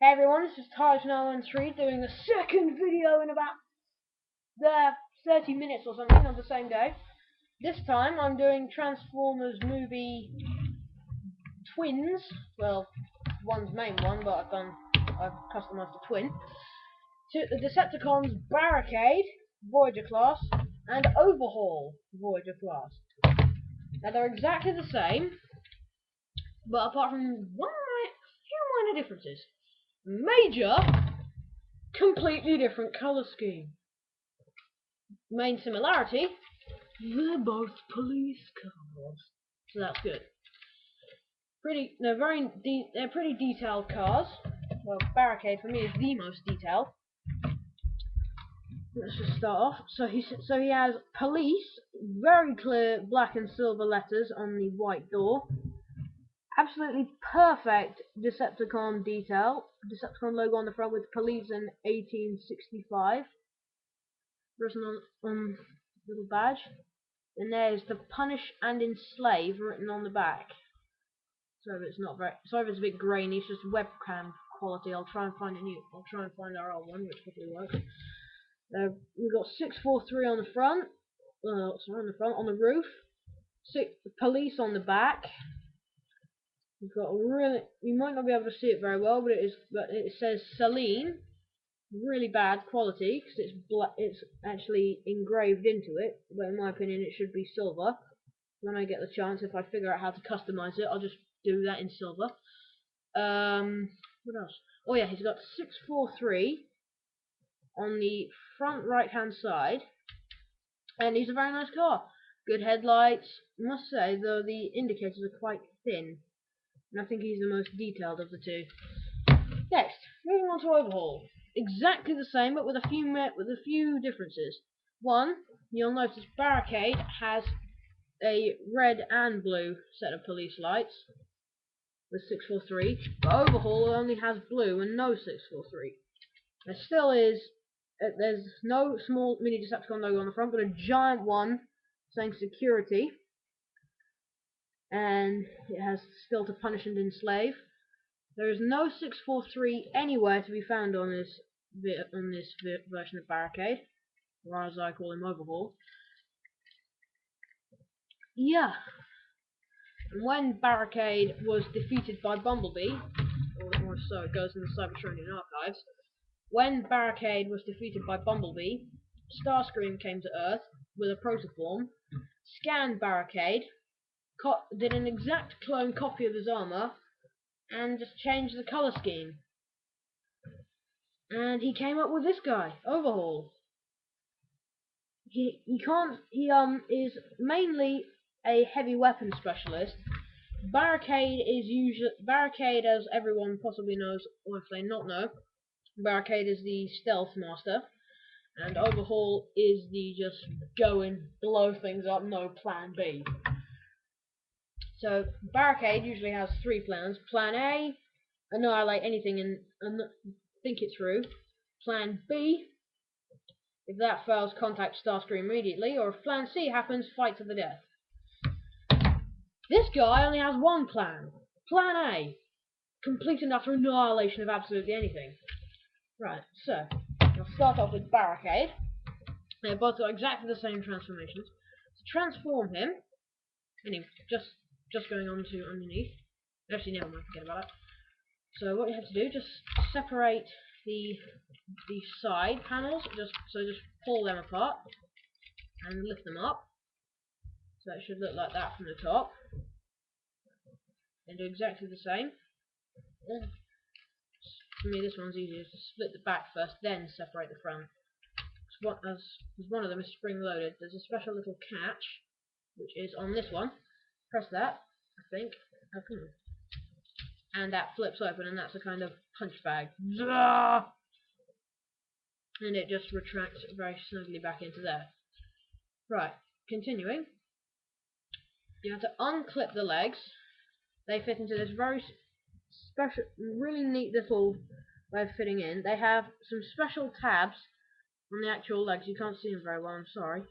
Hey everyone, this is Taj913 doing a second video in about 30 minutes or something on the same day. This time I'm doing Transformers movie twins. Well, one's main one, but I've customized a twin. The Decepticons Barricade, Voyager class, and Overhaul, Voyager class. Now they're exactly the same, but apart from few minor differences. Major, completely different colour scheme. Main similarity, they're both police cars, so that's good. They're pretty detailed cars. Well, Barricade for me is the most detailed. Let's just start off. So he has police, very clear black and silver letters on the white door. Absolutely perfect Decepticon detail. Decepticon logo on the front with police in 1865. Written on little badge. And there's the punish and enslave written on the back. Sorry if it's a bit grainy, it's just webcam quality. I'll try and find our old one, which probably works. We've got 643 on the front. On the roof. Police on the back. We've got you might not be able to see it very well, but it says Celine. Really bad quality because it's actually engraved into it, but in my opinion it should be silver. When I get the chance, if I figure out how to customize it, I'll just do that in silver. What else? Oh yeah, he's got 643 on the front right hand side, and he's a very nice car. Good headlights. I must say though, the indicators are quite thin, and I think he's the most detailed of the two. Next, moving on to Overhaul. Exactly the same, but with a few differences. One, you'll notice Barricade has a red and blue set of police lights with 643, but Overhaul only has blue and no 643. There still is, there's no small mini Decepticon logo on the front, but a giant one saying security, and it has still to punish and enslave. There is no 643 anywhere to be found on this version of Barricade, or as I call him, Overhaul. Yeah. And when Barricade was defeated by Bumblebee, or so it goes in the Cybertronian archives, when Barricade was defeated by Bumblebee, Starscream came to Earth with a protoform, scanned Barricade, did an exact clone copy of his armor, and just changed the color scheme. And he came up with this guy, Overhaul. He is mainly a heavy weapon specialist. Barricade, as everyone possibly knows, or if they not know, Barricade is the stealth master, and Overhaul is the just go and blow things up, no plan B. So Barricade usually has three plans. Plan A, annihilate anything and think it through. Plan B, if that fails, contact Starscream immediately, or if Plan C happens, fight to the death. This guy only has one plan. Plan A, complete and utter annihilation of absolutely anything. Right, so I'll start off with Barricade. They've both got exactly the same transformations. To transform him, anyway, just going on to underneath. Actually, never mind, forget about it. So what you have to do, just separate the side panels. Just pull them apart and lift them up. So it should look like that from the top. And do exactly the same. For me, this one's easier. Just split the back first, then separate the front. As one of them is spring-loaded, there's a special little catch, which is on this one. Press that, I think. And that flips open, and that's a kind of punch bag. And it just retracts very snugly back into there. Right, continuing. You have to unclip the legs. They fit into this very special, really neat little way of fitting in. They have some special tabs on the actual legs. You can't see them very well, I'm sorry.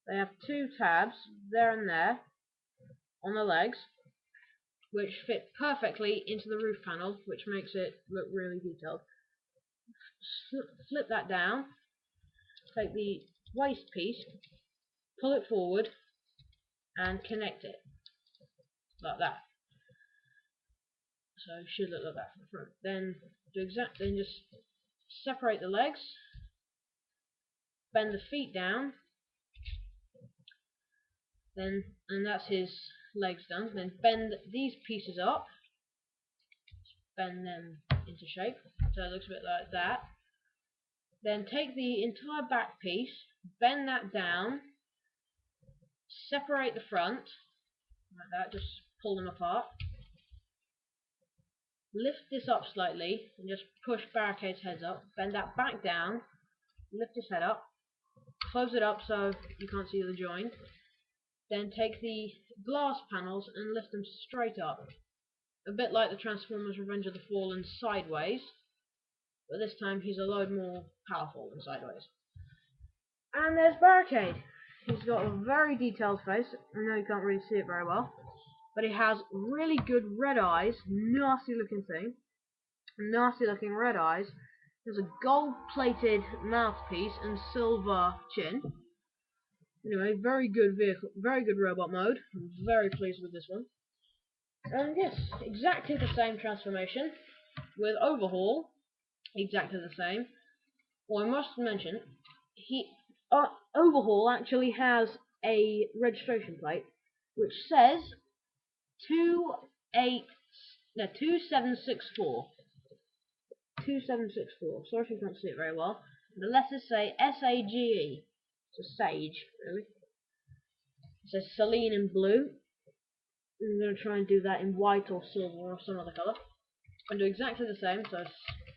They have two tabs, there and there, on the legs. which fit perfectly into the roof panel, which makes it look really detailed. Flip that down, take the waste piece, pull it forward, and connect it like that. So it should look like that from the front. Then just separate the legs, bend the feet down, and that's his legs done. Then bend these pieces up, bend them into shape, so it looks a bit like that. Then take the entire back piece, bend that down, separate the front, like that, just pull them apart. Lift this up slightly, and just push Barricade's heads up, bend that back down, lift his head up, close it up so you can't see the join. Then take the glass panels and lift them straight up. A bit like the Transformers Revenge of the Fallen Sideways, but this time he's a load more powerful than Sideways. And there's Barricade. He's got a very detailed face. I know you can't really see it very well, but he has really good red eyes, nasty looking thing, nasty looking red eyes. There's a gold-plated mouthpiece and silver chin. Anyway, very good vehicle, very good robot mode. I'm very pleased with this one. And yes, exactly the same transformation with Overhaul, exactly the same. Well, I must mention, Overhaul actually has a registration plate which says 2764. 2764. Sorry if you can't see it very well. The letters say SAGE. So Sage, really. It says Celine in blue. I'm going to try and do that in white or silver or some other colour. And do exactly the same, so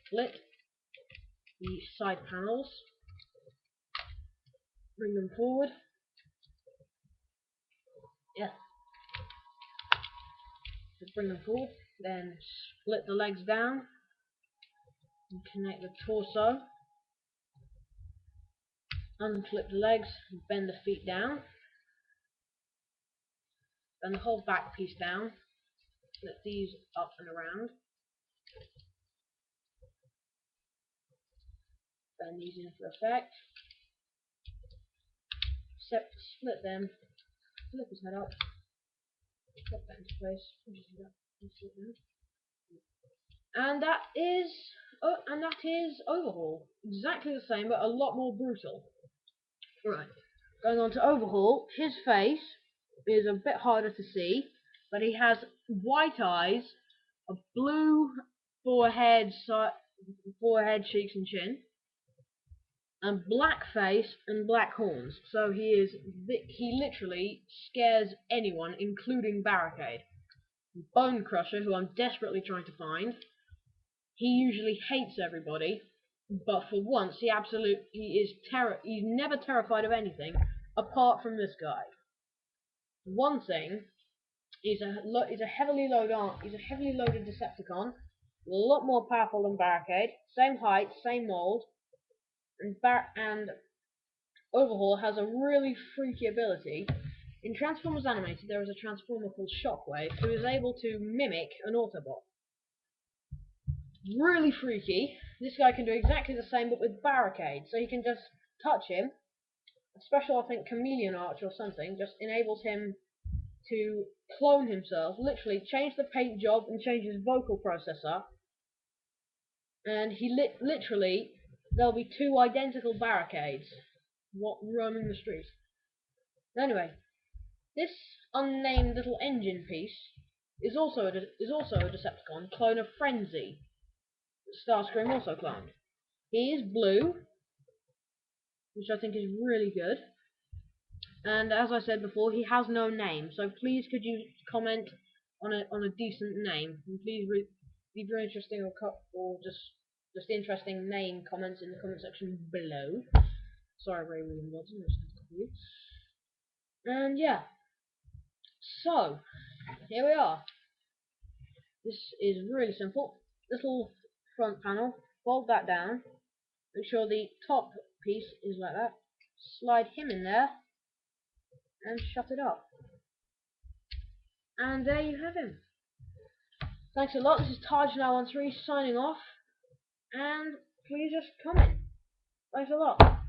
split the side panels, bring them forward. Yeah. Just bring them forward. Then split the legs down and connect the torso. Unclip the legs and bend the feet down. Bend the whole back piece down. Flip these up and around. Bend these in for effect. Split them. Flip his head up. Flip that into place. And that is Overhaul. Exactly the same, but a lot more brutal. Right. Going on to Overhaul, his face is a bit harder to see, but he has white eyes, a blue forehead, cheeks and chin, and black face and black horns. So he literally scares anyone, including Barricade. Bone Crusher, who I'm desperately trying to find, he usually hates everybody, but for once he's never terrified of anything apart from this guy. One thing, he's a heavily loaded Decepticon, a lot more powerful than Barricade, same height, same mold, and Overhaul has a really freaky ability. In Transformers Animated, there is a Transformer called Shockwave who is able to mimic an Autobot. Really freaky. This guy can do exactly the same, but with Barricade. So he can just touch him. A special, I think, chameleon arch or something just enables him to clone himself. Literally change the paint job and change his vocal processor. And he literally, there'll be two identical Barricades roaming the streets. Anyway, this unnamed little engine piece is also a Decepticon clone of Frenzy. Starscream also cloned. He is blue, which I think is really good. And as I said before, he has no name. So please, could you comment on a decent name? And please leave your interesting or just interesting name comments in the comment section below. Sorry, Ray William Watson. And yeah. So here we are. This is really simple. Little front panel. Fold that down. Make sure the top piece is like that. Slide him in there and shut it up. And there you have him. Thanks a lot. This is Taj913 signing off, and please just comment. Thanks a lot.